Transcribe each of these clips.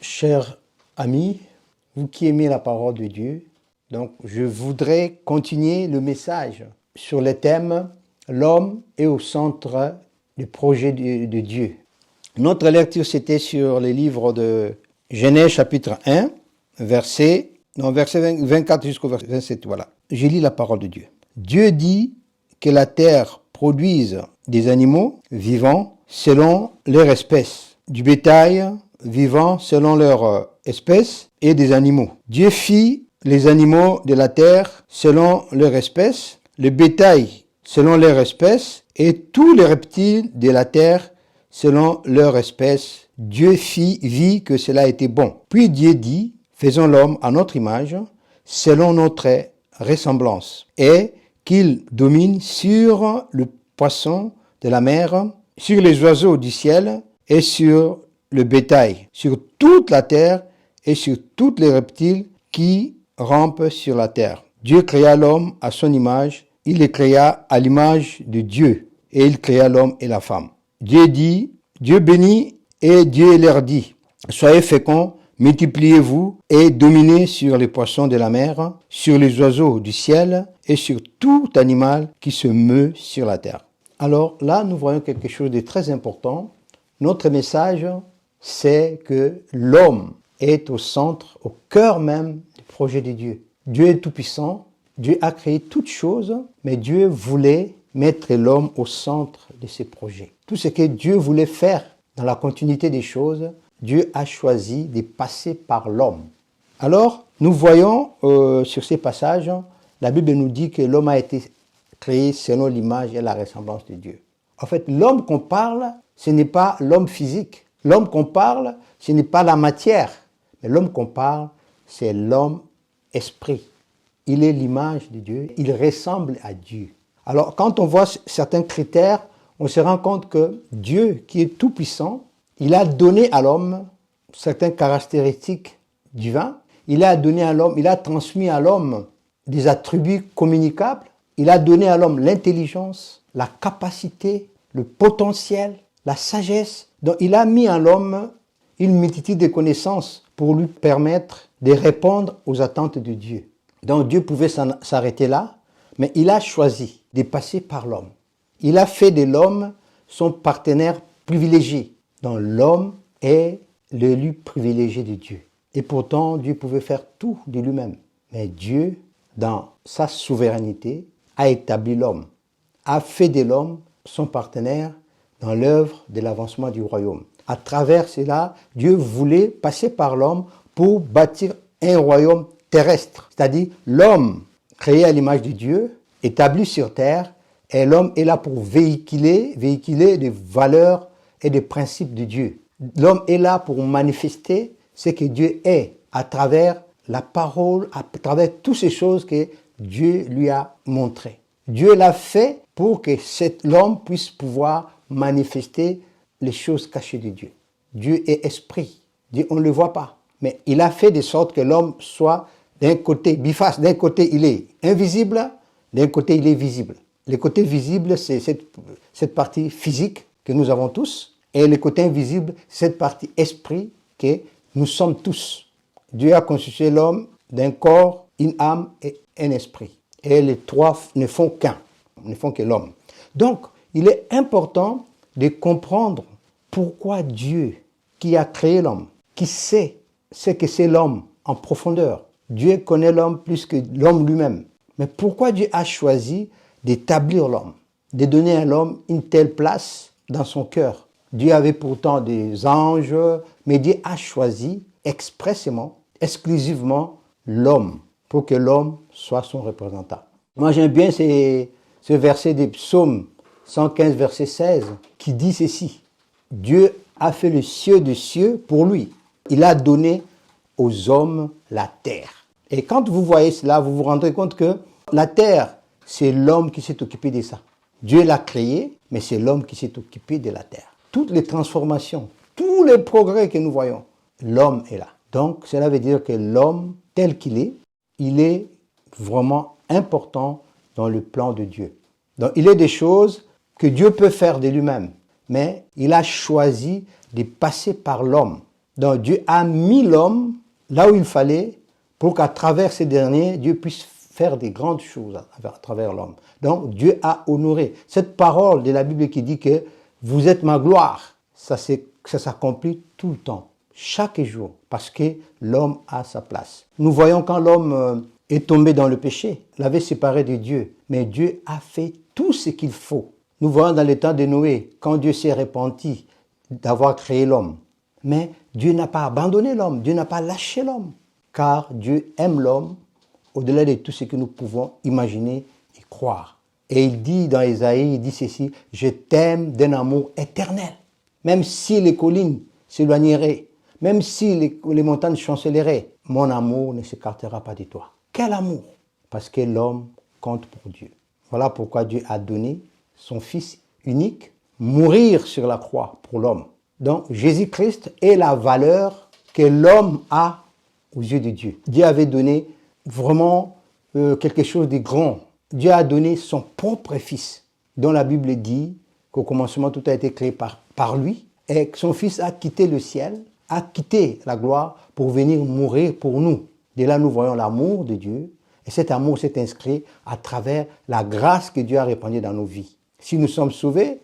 Chers amis, vous qui aimez la parole de Dieu, donc je voudrais continuer le message sur le thème « L'homme est au centre du projet de Dieu ». Notre lecture, c'était sur les livres de Genèse chapitre 1, verset 24 jusqu'au verset 27. Voilà. Je lis la parole de Dieu. Dieu dit que la terre produise des animaux vivants selon leur espèce, du bétail vivant selon leur espèce et des animaux. Dieu fit les animaux de la terre selon leur espèce, le bétail selon leur espèce et tous les reptiles de la terre selon leur espèce. Dieu vit que cela était bon. Puis Dieu dit, faisons l'homme à notre image, selon notre ressemblance, et qu'il domine sur le poisson de la mer, sur les oiseaux du ciel et sur le bétail, sur toute la terre et sur tous les reptiles qui rampent sur la terre. Dieu créa l'homme à son image, il les créa à l'image de Dieu, et il créa l'homme et la femme. Dieu dit, Dieu bénit et Dieu leur dit, soyez féconds, multipliez-vous et dominez sur les poissons de la mer, sur les oiseaux du ciel et sur tout animal qui se meut sur la terre. Alors là, nous voyons quelque chose de très important. Notre message, c'est que l'homme est au centre, au cœur même du projet de Dieu. Dieu est tout-puissant, Dieu a créé toutes choses, mais Dieu voulait mettre l'homme au centre de ses projets. Tout ce que Dieu voulait faire dans la continuité des choses, Dieu a choisi de passer par l'homme. Alors, nous voyons sur ces passages, la Bible nous dit que l'homme a été créé selon l'image et la ressemblance de Dieu. En fait, l'homme qu'on parle, ce n'est pas l'homme physique. L'homme qu'on parle, ce n'est pas la matière. Mais l'homme qu'on parle, c'est l'homme esprit. Il est l'image de Dieu, il ressemble à Dieu. Alors, quand on voit certains critères, on se rend compte que Dieu, qui est tout-puissant, il a donné à l'homme certaines caractéristiques divines. Il a donné à l'homme, il a transmis à l'homme des attributs communicables. Il a donné à l'homme l'intelligence, la capacité, le potentiel, la sagesse. Donc, il a mis à l'homme une multitude de connaissances pour lui permettre de répondre aux attentes de Dieu. Donc, Dieu pouvait s'arrêter là, mais il a choisi de passer par l'homme. Il a fait de l'homme son partenaire privilégié. Donc, l'homme est l'élu privilégié de Dieu. Et pourtant, Dieu pouvait faire tout de lui-même. Mais Dieu, dans sa souveraineté, a établi l'homme, a fait de l'homme son partenaire dans l'œuvre de l'avancement du royaume. À travers cela, Dieu voulait passer par l'homme pour bâtir un royaume terrestre. C'est-à-dire l'homme créé à l'image de Dieu, établi sur terre, et l'homme est là pour véhiculer des valeurs et des principes de Dieu. L'homme est là pour manifester ce que Dieu est à travers la parole, à travers toutes ces choses que Dieu lui a montrées. Dieu l'a fait pour que l'homme puisse pouvoir manifester les choses cachées de Dieu. Dieu est esprit. Dieu, on ne le voit pas. Mais il a fait de sorte que l'homme soit d'un côté biface. D'un côté, il est invisible. D'un côté, il est visible. Le côté visible, c'est cette partie physique que nous avons tous. Et le côté invisible, c'est cette partie esprit que nous sommes tous. Dieu a constitué l'homme d'un corps, une âme et un esprit. Et les trois ne font qu'un, ne font que l'homme. Donc, il est important de comprendre pourquoi Dieu, qui a créé l'homme, qui sait ce que c'est l'homme en profondeur. Dieu connaît l'homme plus que l'homme lui-même. Mais pourquoi Dieu a choisi d'établir l'homme, de donner à l'homme une telle place dans son cœur? Dieu avait pourtant des anges, mais Dieu a choisi expressément, exclusivement l'homme, pour que l'homme soit son représentant. Moi j'aime bien ce verset des psaumes 115, verset 16, qui dit ceci. Dieu a fait le ciel des cieux pour lui. Il a donné aux hommes la terre. Et quand vous voyez cela, vous vous rendrez compte que la terre, c'est l'homme qui s'est occupé de ça. Dieu l'a créé, mais c'est l'homme qui s'est occupé de la terre. Toutes les transformations, tous les progrès que nous voyons, l'homme est là. Donc, cela veut dire que l'homme, tel qu'il est, il est vraiment important dans le plan de Dieu. Donc, il est des choses que Dieu peut faire de lui-même, mais il a choisi de passer par l'homme. Donc Dieu a mis l'homme là où il fallait pour qu'à travers ces derniers, Dieu puisse faire des grandes choses à travers l'homme. Donc Dieu a honoré. Cette parole de la Bible qui dit que vous êtes ma gloire, ça s'accomplit tout le temps, chaque jour, parce que l'homme a sa place. Nous voyons quand l'homme est tombé dans le péché, l'avait séparé de Dieu, mais Dieu a fait tout ce qu'il faut. Nous voyons dans le temps de Noé, quand Dieu s'est repenti d'avoir créé l'homme. Mais Dieu n'a pas abandonné l'homme, Dieu n'a pas lâché l'homme, car Dieu aime l'homme au-delà de tout ce que nous pouvons imaginer et croire. Et il dit dans Ésaïe, il dit ceci, « Je t'aime d'un amour éternel. » Même si les collines s'éloigneraient, même si les montagnes chancelleraient, mon amour ne s'écartera pas de toi. Quel amour! Parce que l'homme compte pour Dieu. Voilà pourquoi Dieu a donné son Fils unique, mourir sur la croix pour l'homme. Donc Jésus-Christ est la valeur que l'homme a aux yeux de Dieu. Dieu avait donné vraiment quelque chose de grand. Dieu a donné son propre Fils, dont la Bible dit qu'au commencement tout a été créé par lui, et que son Fils a quitté le ciel, a quitté la gloire pour venir mourir pour nous. De là, nous voyons l'amour de Dieu, et cet amour s'est inscrit à travers la grâce que Dieu a répandue dans nos vies. Si nous sommes sauvés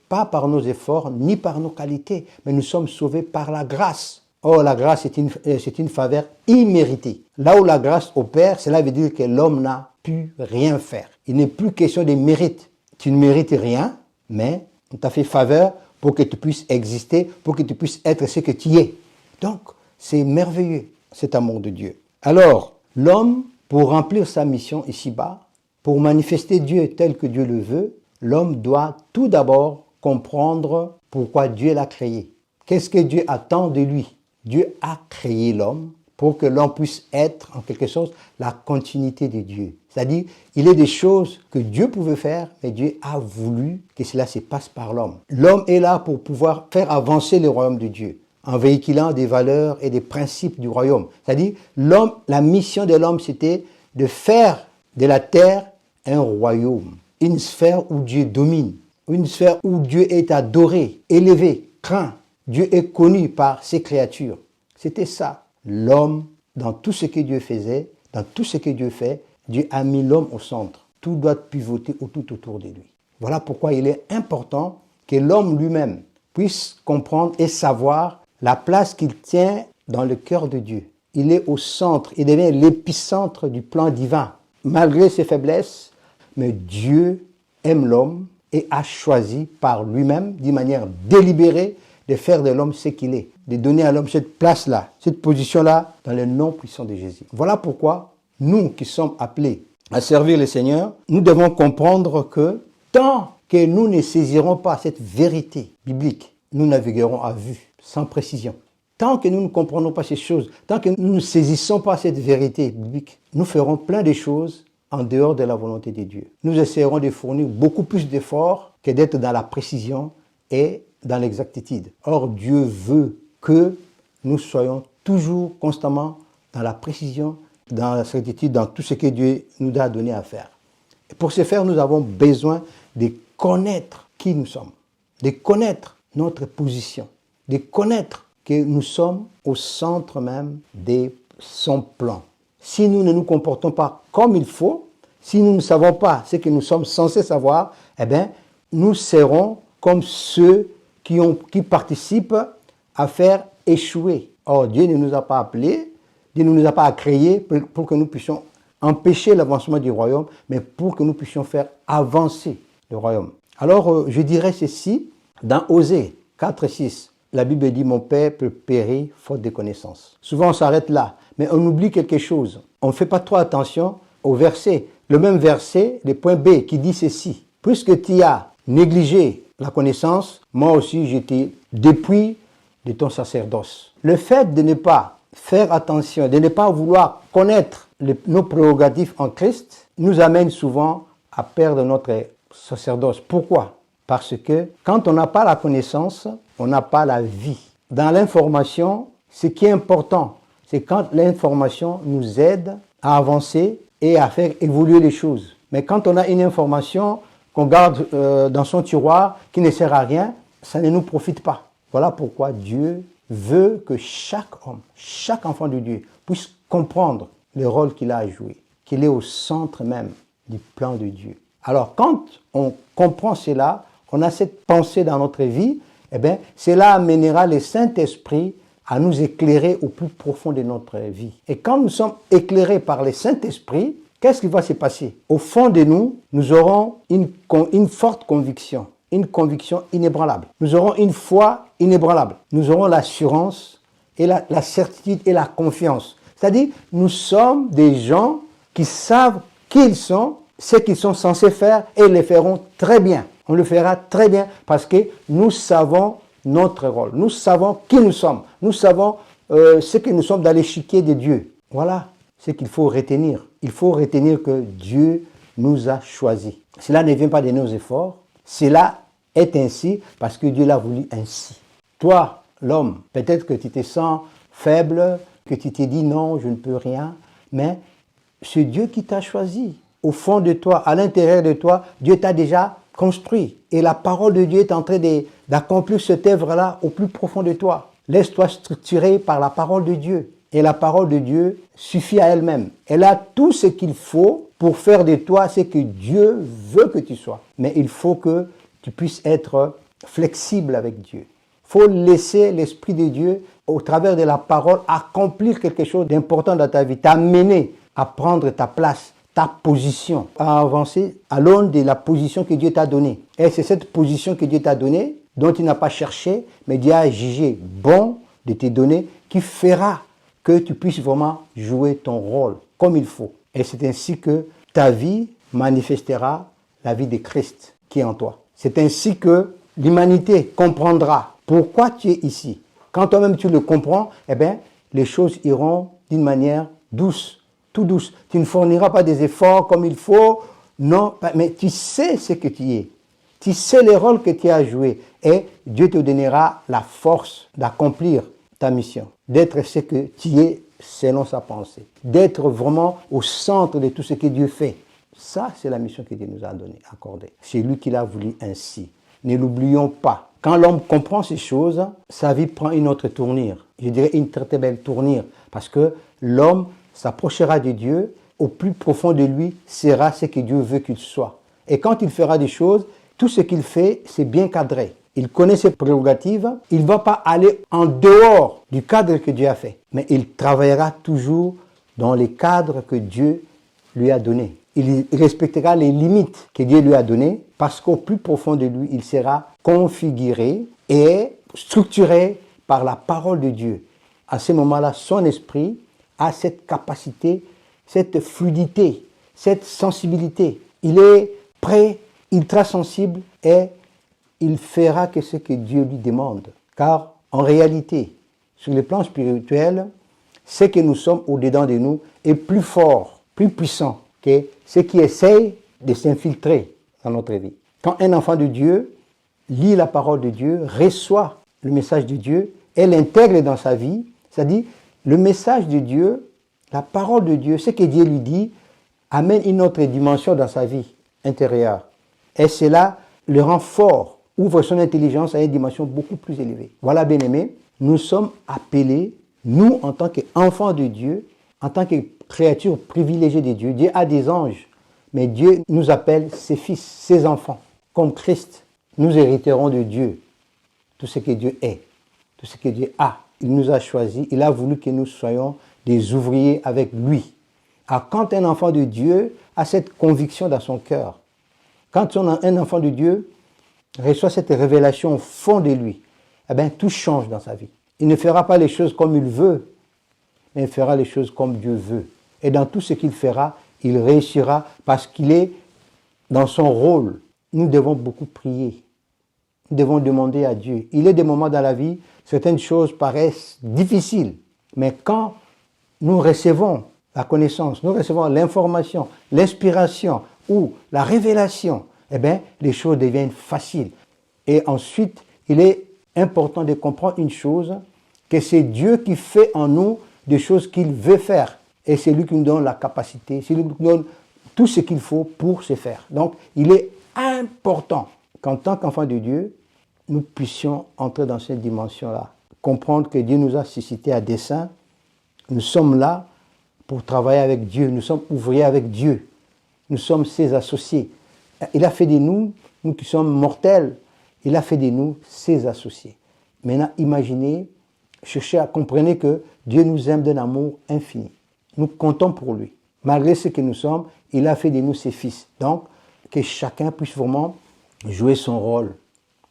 pas par nos efforts, ni par nos qualités, mais nous sommes sauvés par la grâce. Or, la grâce, c'est une faveur imméritée. Là où la grâce opère, cela veut dire que l'homme n'a pu rien faire. Il n'est plus question de mérite. Tu ne mérites rien, mais on t'a fait faveur pour que tu puisses exister, pour que tu puisses être ce que tu es. Donc, c'est merveilleux, cet amour de Dieu. Alors, l'homme, pour remplir sa mission ici-bas, pour manifester Dieu tel que Dieu le veut, l'homme doit tout d'abord comprendre pourquoi Dieu l'a créé. Qu'est-ce que Dieu attend de lui? Dieu a créé l'homme pour que l'homme puisse être, en quelque sorte, la continuité de Dieu. C'est-à-dire, il est des choses que Dieu pouvait faire, mais Dieu a voulu que cela se passe par l'homme. L'homme est là pour pouvoir faire avancer le royaume de Dieu, en véhiculant des valeurs et des principes du royaume. C'est-à-dire, la mission de l'homme, c'était de faire de la terre un royaume, une sphère où Dieu domine, une sphère où Dieu est adoré, élevé, craint. Dieu est connu par ses créatures. C'était ça. L'homme, dans tout ce que Dieu faisait, dans tout ce que Dieu fait, Dieu a mis l'homme au centre. Tout doit pivoter tout autour de lui. Voilà pourquoi il est important que l'homme lui-même puisse comprendre et savoir la place qu'il tient dans le cœur de Dieu. Il est au centre, il devient l'épicentre du plan divin. Malgré ses faiblesses, mais Dieu aime l'homme et a choisi par lui-même, d'une manière délibérée, de faire de l'homme ce qu'il est, de donner à l'homme cette place-là, cette position-là, dans le nom puissant de Jésus. Voilà pourquoi nous qui sommes appelés à servir le Seigneur, nous devons comprendre que tant que nous ne saisirons pas cette vérité biblique, nous naviguerons à vue, sans précision. Tant que nous ne comprenons pas ces choses, tant que nous ne saisissons pas cette vérité biblique, nous ferons plein de choses en dehors de la volonté de Dieu. Nous essaierons de fournir beaucoup plus d'efforts que d'être dans la précision et dans l'exactitude. Or, Dieu veut que nous soyons toujours, constamment, dans la précision, dans la certitude, dans tout ce que Dieu nous a donné à faire. Et pour ce faire, nous avons besoin de connaître qui nous sommes, de connaître notre position, de connaître que nous sommes au centre même de son plan. Si nous ne nous comportons pas comme il faut, si nous ne savons pas ce que nous sommes censés savoir, eh bien, nous serons comme ceux qui participent à faire échouer. Or, Dieu ne nous a pas appelés, Dieu ne nous a pas créés pour que nous puissions empêcher l'avancement du royaume, mais pour que nous puissions faire avancer le royaume. Alors, je dirais ceci, dans Osée 4:6, la Bible dit « Mon peuple périt faute de connaissance ». Souvent, on s'arrête là, mais on oublie quelque chose. On ne fait pas trop attention au verset. Le même verset, le point B, qui dit ceci. « Puisque tu as négligé la connaissance, moi aussi je t'ai dépouillé de ton sacerdoce. » Le fait de ne pas faire attention, de ne pas vouloir connaître nos prérogatives en Christ, nous amène souvent à perdre notre sacerdoce. Pourquoi? Parce que quand on n'a pas la connaissance, on n'a pas la vie. Dans l'information, ce qui est important, c'est quand l'information nous aide à avancer et à faire évoluer les choses. Mais quand on a une information qu'on garde dans son tiroir, qui ne sert à rien, ça ne nous profite pas. Voilà pourquoi Dieu veut que chaque homme, chaque enfant de Dieu puisse comprendre le rôle qu'il a à jouer, qu'il est au centre même du plan de Dieu. Alors quand on comprend cela, on a cette pensée dans notre vie, eh bien, cela amènera le Saint-Esprit à nous éclairer au plus profond de notre vie. Et quand nous sommes éclairés par le Saint-Esprit, qu'est-ce qui va se passer? Au fond de nous, nous aurons une forte conviction, une conviction inébranlable. Nous aurons une foi inébranlable. Nous aurons l'assurance et la certitude et la confiance. C'est-à-dire, nous sommes des gens qui savent qui ils sont, ce qu'ils sont censés faire et ils le feront très bien. On le fera très bien parce que nous savons notre rôle. Nous savons qui nous sommes. Nous savons ce que nous sommes dans l'échiquier de Dieu. Voilà ce qu'il faut retenir. Il faut retenir que Dieu nous a choisis. Cela ne vient pas de nos efforts. Cela est ainsi parce que Dieu l'a voulu ainsi. Toi, l'homme, peut-être que tu te sens faible, que tu t'es dit non, je ne peux rien, mais c'est Dieu qui t'a choisi. Au fond de toi, à l'intérieur de toi, Dieu t'a déjà construit. Et la parole de Dieu est en train d'accomplir cette œuvre-là au plus profond de toi. Laisse-toi structurer par la parole de Dieu. Et la parole de Dieu suffit à elle-même. Elle a tout ce qu'il faut pour faire de toi ce que Dieu veut que tu sois. Mais il faut que tu puisses être flexible avec Dieu. Il faut laisser l'Esprit de Dieu, au travers de la parole, accomplir quelque chose d'important dans ta vie, t'amener à prendre ta place, ta position, à avancer à l'aune de la position que Dieu t'a donnée. Et c'est cette position que Dieu t'a donnée, dont tu n'as pas cherché, mais Dieu a jugé bon de te donner, qui fera que tu puisses vraiment jouer ton rôle comme il faut. Et c'est ainsi que ta vie manifestera la vie de Christ qui est en toi. C'est ainsi que l'humanité comprendra pourquoi tu es ici. Quand toi-même tu le comprends, eh bien, les choses iront d'une manière douce, tout douce. Tu ne fourniras pas des efforts comme il faut, non, mais tu sais ce que tu es. Tu sais les rôles que tu as joués et Dieu te donnera la force d'accomplir ta mission, d'être ce que tu es selon sa pensée, d'être vraiment au centre de tout ce que Dieu fait. Ça, c'est la mission que Dieu nous a donnée, accordée. C'est lui qui l'a voulu ainsi. Ne l'oublions pas. Quand l'homme comprend ces choses, sa vie prend une autre tournure. Je dirais une très très belle tournure. Parce que l'homme s'approchera de Dieu, au plus profond de lui sera ce que Dieu veut qu'il soit. Et quand il fera des choses, tout ce qu'il fait, c'est bien cadré. Il connaît ses prérogatives, il ne va pas aller en dehors du cadre que Dieu a fait. Mais il travaillera toujours dans les cadres que Dieu lui a donnés. Il respectera les limites que Dieu lui a données parce qu'au plus profond de lui, il sera configuré et structuré par la parole de Dieu. À ce moment-là, son esprit a cette capacité, cette fluidité, cette sensibilité. Il est prêt, ultra sensible et il fera que ce que Dieu lui demande. Car en réalité, sur le plan spirituel, ce que nous sommes au-dedans de nous est plus fort, plus puissant que ce qui essaye de s'infiltrer dans notre vie. Quand un enfant de Dieu lit la parole de Dieu, reçoit le message de Dieu et l'intègre dans sa vie, c'est-à-dire le message de Dieu, la parole de Dieu, ce que Dieu lui dit, amène une autre dimension dans sa vie intérieure. Et cela le rend fort, ouvre son intelligence à une dimension beaucoup plus élevée. Voilà, bien-aimés, nous sommes appelés, nous, en tant qu'enfants de Dieu, en tant que créatures privilégiées de Dieu. Dieu a des anges, mais Dieu nous appelle ses fils, ses enfants. Comme Christ, nous hériterons de Dieu tout ce que Dieu est, tout ce que Dieu a. Il nous a choisis, il a voulu que nous soyons des ouvriers avec lui. Alors quand un enfant de Dieu a cette conviction dans son cœur, quand un enfant de Dieu reçoit cette révélation au fond de lui, eh bien, tout change dans sa vie. Il ne fera pas les choses comme il veut, mais il fera les choses comme Dieu veut. Et dans tout ce qu'il fera, il réussira parce qu'il est dans son rôle. Nous devons beaucoup prier. Nous devons demander à Dieu. Il y a des moments dans la vie, certaines choses paraissent difficiles. Mais quand nous recevons la connaissance, nous recevons l'information, l'inspiration ou la révélation, eh bien, les choses deviennent faciles. Et ensuite, il est important de comprendre une chose, que c'est Dieu qui fait en nous des choses qu'il veut faire. Et c'est lui qui nous donne la capacité, c'est lui qui nous donne tout ce qu'il faut pour se faire. Donc, il est important qu'en tant qu'enfant de Dieu, nous puissions entrer dans cette dimension-là comprendre que Dieu nous a suscités à dessein. Nous sommes là pour travailler avec Dieu. Nous sommes ouvriers avec Dieu. Nous sommes ses associés. Il a fait de nous, nous qui sommes mortels, il a fait de nous ses associés. Maintenant, imaginez, cherchez à comprendre que Dieu nous aime d'un amour infini. Nous comptons pour lui. Malgré ce que nous sommes, il a fait de nous ses fils. Donc, que chacun puisse vraiment jouer son rôle.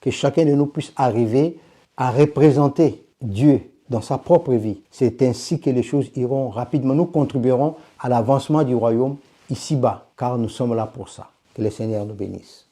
Que chacun de nous puisse arriver à représenter Dieu dans sa propre vie. C'est ainsi que les choses iront rapidement. Nous contribuerons à l'avancement du royaume ici-bas, car nous sommes là pour ça. Que le Seigneur nous bénisse.